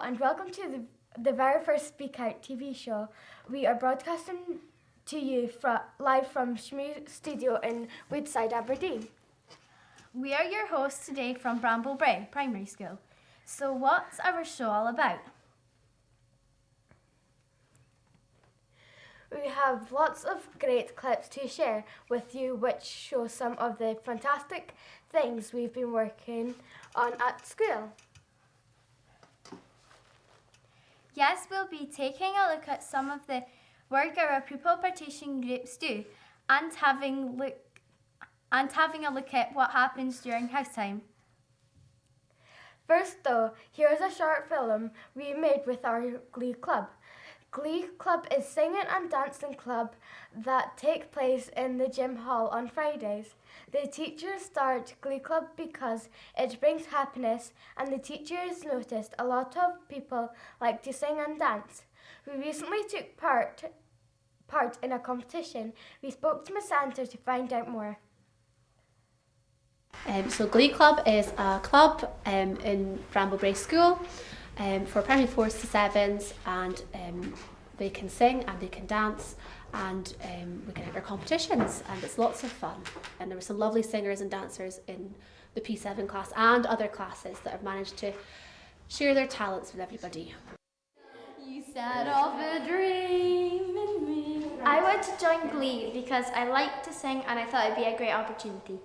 and welcome to the very first Speak Out TV show. We are broadcasting to you live from Shmoo Studio in Woodside, Aberdeen. We are your hosts today from Bramble Brae Primary School. So what's our show all about? We have lots of great clips to share with you which show some of the fantastic things we've been working on at school. Yes, we'll be taking a look at some of the work our pupil partition groups do and having a look at what happens during house time. First though, here's a short film we made with our Glee Club. Glee Club is singing and dancing club that take place in the gym hall on Fridays. The teachers start Glee Club because it brings happiness, and the teachers noticed a lot of people like to sing and dance. We recently took part in a competition. We spoke to Miss Santa to find out more. So Glee Club is a club in Bramble Brae School for primary 4s to 7s, and they can sing and they can dance, and we can enter competitions, and it's lots of fun. And there were some lovely singers and dancers in the P7 class and other classes that have managed to share their talents with everybody. You set off a dream in me. I want to join Glee because I like to sing and I thought it'd be a great opportunity.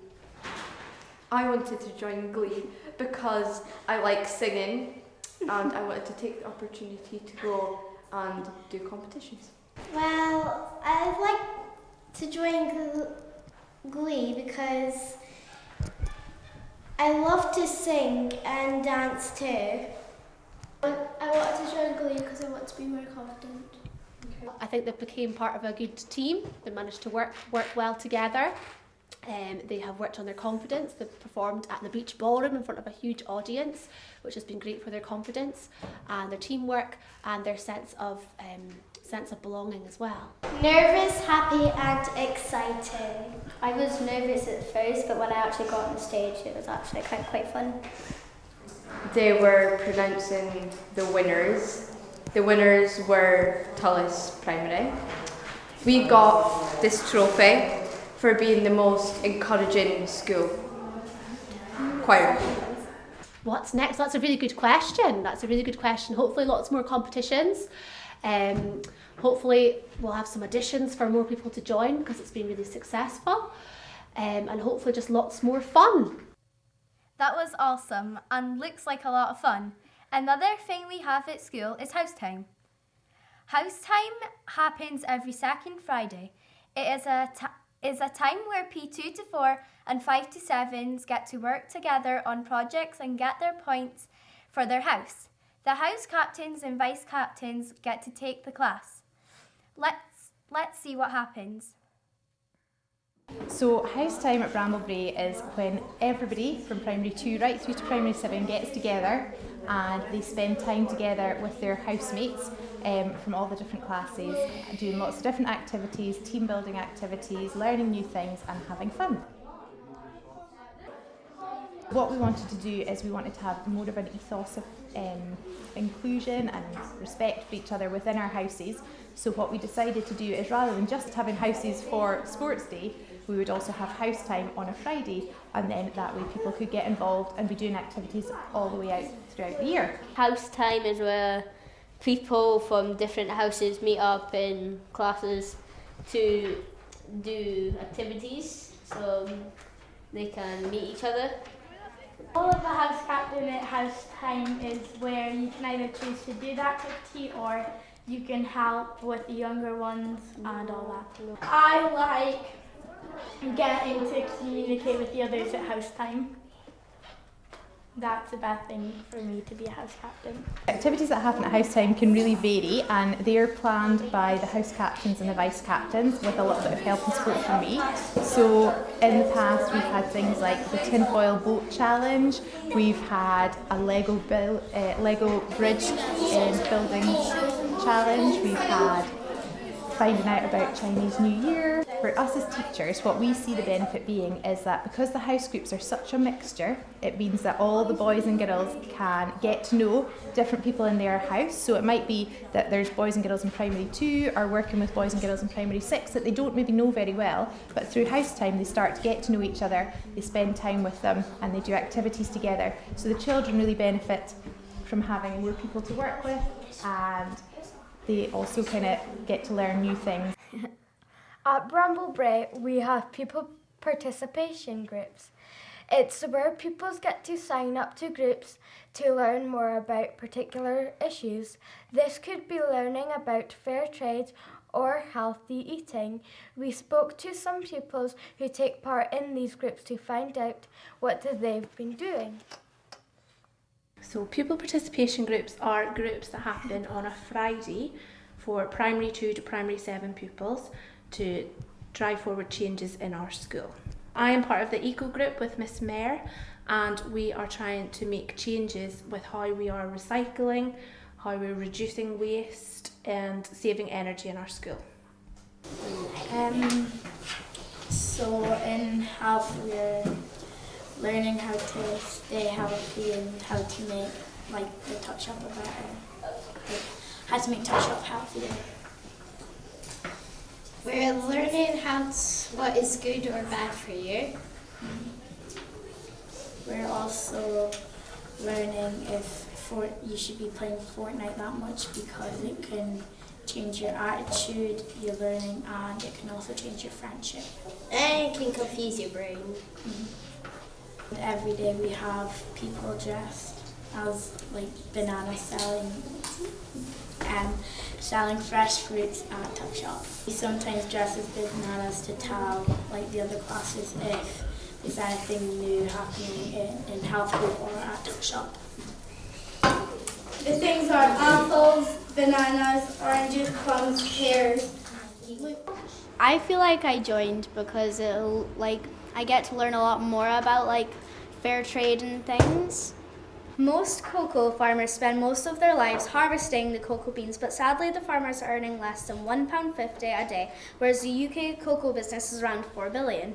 I wanted to join Glee because I like singing and I wanted to take the opportunity to go and do competitions. Well, I'd like to join Glee because I love to sing and dance too. I wanted to join Glee because I want to be more confident. I think they became part of a good team. They managed to work well together. They have worked on their confidence. They've performed at the Beach Ballroom in front of a huge audience, which has been great for their confidence and their teamwork and their sense of belonging as well. Nervous, happy and exciting. I was nervous at first, but when I actually got on the stage, it was actually quite fun. They were pronouncing the winners. The winners were Tullis Primary. We got this trophy for being the most encouraging school choir. What's next? That's a really good question. Hopefully lots more competitions. Hopefully we'll have some additions for more people to join because it's been really successful. And hopefully just lots more fun. That was awesome and looks like a lot of fun. Another thing we have at school is house time. House time happens every second Friday. It is a time where P2 to 4 and 5 to 7s get to work together on projects and get their points for their house. The house captains and vice captains get to take the class. Let's see what happens. So house time at Bramble Brae is when everybody from primary 2 right through to primary 7 gets together and they spend time together with their housemates from all the different classes, doing lots of different activities, team building activities, learning new things and having fun. What we wanted to do is we wanted to have more of an ethos of inclusion and respect for each other within our houses. So what we decided to do is rather than just having houses for sports day, we would also have house time on a Friday, and then that way people could get involved and be doing activities all the way out throughout the year. House time is where people from different houses meet up in classes to do activities so they can meet each other. All of the house captain at house time is where you can either choose to do the activity or you can help with the younger ones and all that. I like getting to communicate with the others at house time. That's the best thing for me to be a house captain. Activities that happen at house time can really vary, and they're planned by the house captains and the vice captains with a little bit of help and support from me. So in the past we've had things like the tinfoil boat challenge, we've had a Lego bridge building challenge, we've had finding out about Chinese New Year. For us as teachers, what we see the benefit being is that because the house groups are such a mixture, it means that all the boys and girls can get to know different people in their house. So it might be that there's boys and girls in primary 2 are working with boys and girls in primary 6 that they don't maybe know very well, but through house time they start to get to know each other, they spend time with them and they do activities together. So the children really benefit from having more people to work with, and they also kind of get to learn new things. At Bramble Brae, we have pupil participation groups. It's where pupils get to sign up to groups to learn more about particular issues. This could be learning about fair trade or healthy eating. We spoke to some pupils who take part in these groups to find out what they've been doing. So pupil participation groups are groups that happen on a Friday for primary 2 to primary 7 pupils to drive forward changes in our school. I am part of the eco group with Miss Mayer, and we are trying to make changes with how we are recycling, how we're reducing waste and saving energy in our school. So in health, we're learning how to stay healthy and how to make the tuck shop how to make tuck shop healthier. We're learning what is good or bad for you. We're also learning if you should be playing Fortnite that much because it can change your attitude, your learning, and it can also change your friendship. And it can confuse your brain. And every day we have people dressed as bananas selling fresh fruits at Tuck Shop. We sometimes dress as bananas to tell the other classes if there's anything new happening in health group or at Tuck Shop. The things are apples, bananas, oranges, plums, pears. I feel like I joined because I get to learn a lot more about fair trade and things. Most cocoa farmers spend most of their lives harvesting the cocoa beans, but sadly the farmers are earning less than £1.50 a day, whereas the UK cocoa business is around $4 billion.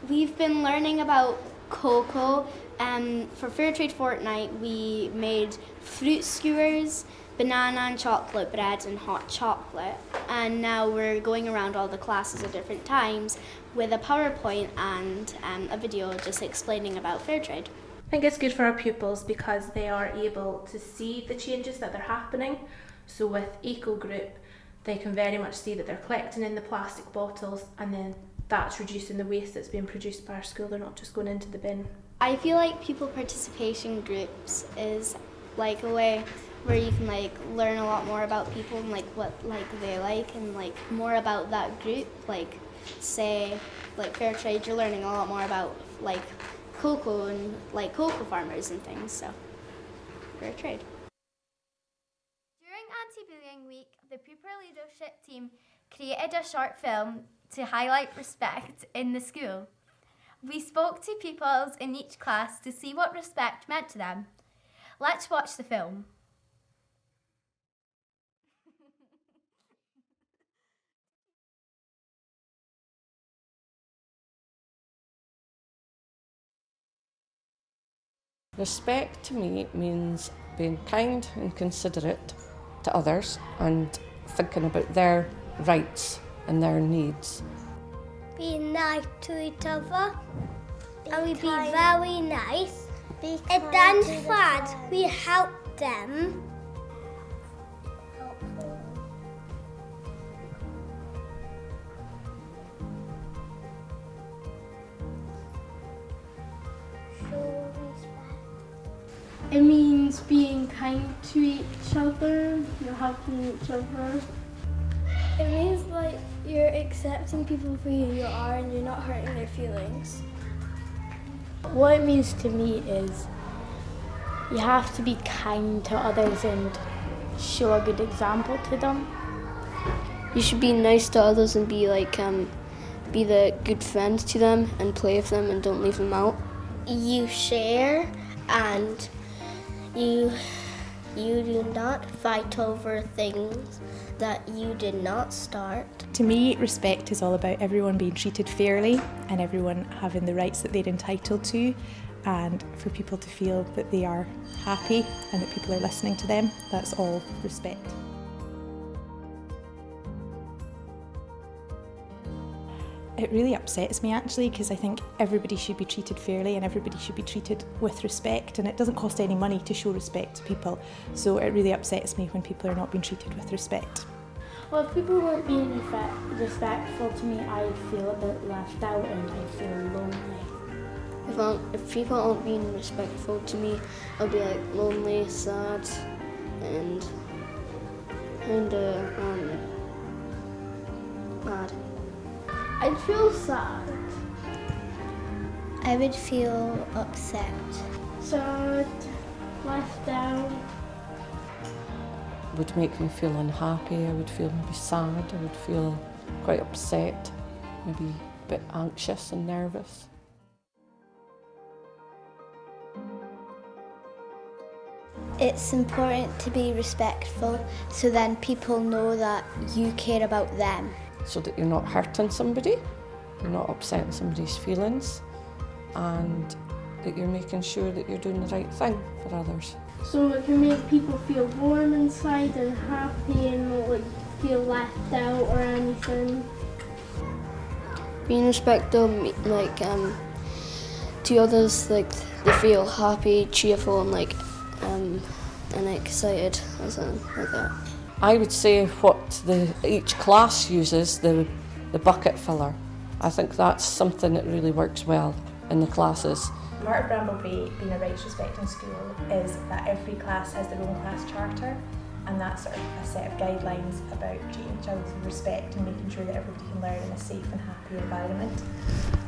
We've been learning about cocoa. For Fair Trade Fortnight, we made fruit skewers, banana and chocolate bread, and hot chocolate. And now we're going around all the classes at different times with a PowerPoint and a video just explaining about fair trade. I think it's good for our pupils because they are able to see the changes that are happening. So with Eco Group, they can very much see that they're collecting in the plastic bottles, and then that's reducing the waste that's being produced by our school. They're not just going into the bin. I feel like pupil participation groups is a way where you can learn a lot more about people and what they like and more about that group. Say fair trade, you're learning a lot more about cocoa and cocoa farmers and things, so fair trade. During Anti-Bullying Week, the Pupil Leadership Team created a short film to highlight respect in the school. We spoke to pupils in each class to see what respect meant to them. Let's watch the film. Respect to me means being kind and considerate to others and thinking about their rights and their needs. Be nice to each other, and we be very nice. And then fun, we help them. It means being kind to each other, you're helping each other. It means you're accepting people for who you are and you're not hurting their feelings. What it means to me is you have to be kind to others and show a good example to them. You should be nice to others and be the good friend to them and play with them and don't leave them out. You share and you You do not fight over things that you did not start. To me, respect is all about everyone being treated fairly and everyone having the rights that they're entitled to, and for people to feel that they are happy and that people are listening to them. That's all respect. It really upsets me actually, because I think everybody should be treated fairly and everybody should be treated with respect, and it doesn't cost any money to show respect to people, so it really upsets me when people are not being treated with respect. Well, if people weren't being respectful to me, I'd feel a bit left out and I'd feel lonely. If people aren't being respectful to me, I'll be like lonely, sad, and kind of mad. I'd feel sad. I would feel upset. Sad, left out. It would make me feel unhappy, I would feel maybe sad, I would feel quite upset, maybe a bit anxious and nervous. It's important to be respectful so then people know that you care about them. So that you're not hurting somebody, you're not upsetting somebody's feelings, and that you're making sure that you're doing the right thing for others. So it can make people feel warm inside and happy and not like feel left out or anything. Being respectful, like to others, like they feel happy, cheerful, and excited, like that. I would say what each class uses, the bucket filler. I think that's something that really works well in the classes. Part of Bramble Brae being a rights respecting school is that every class has their own class charter, and that's sort of a set of guidelines about treating each other with respect and making sure that everybody can learn in a safe and happy environment.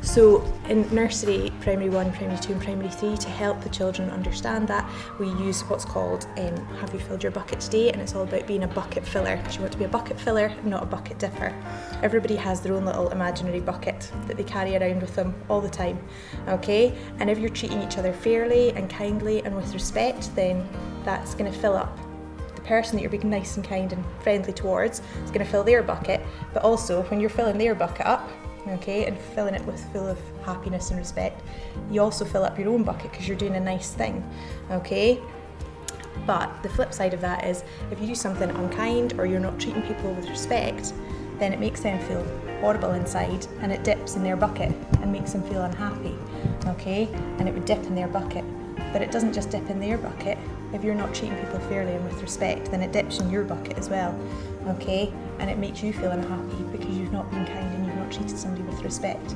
So in nursery, primary 1, primary 2 and primary 3, to help the children understand that, we use what's called Have You Filled Your Bucket Today, and it's all about being a bucket filler, because you want to be a bucket filler, not a bucket dipper. Everybody has their own little imaginary bucket that they carry around with them all the time, okay? And if you're treating each other fairly and kindly and with respect, then that's going to fill up. The person that you're being nice and kind and friendly towards is going to fill their bucket, but also when you're filling their bucket up, okay, and filling it with full of happiness and respect, you also fill up your own bucket because you're doing a nice thing, okay? But the flip side of that is if you do something unkind or you're not treating people with respect, then it makes them feel horrible inside and it dips in their bucket and makes them feel unhappy, okay? And it would dip in their bucket. But it doesn't just dip in their bucket. If you're not treating people fairly and with respect, then it dips in your bucket as well, okay? And it makes you feel unhappy because you've not been kind and you've not treated somebody with respect.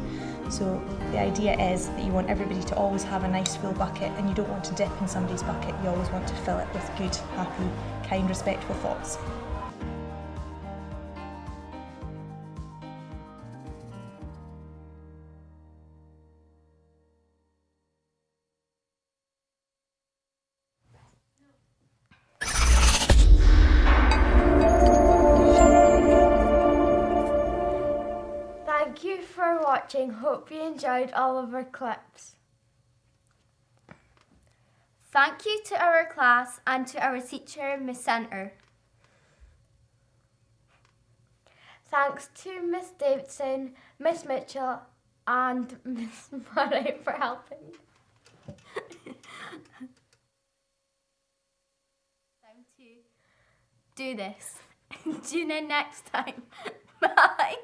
So the idea is that you want everybody to always have a nice full bucket, and you don't want to dip in somebody's bucket. You always want to fill it with good, happy, kind, respectful thoughts. Thank you for watching. Hope you enjoyed all of our clips. Thank you to our class and to our teacher, Miss Centre. Thanks to Miss Davidson, Miss Mitchell and Miss Murray for helping. Time to do this. Tune in next time. Bye.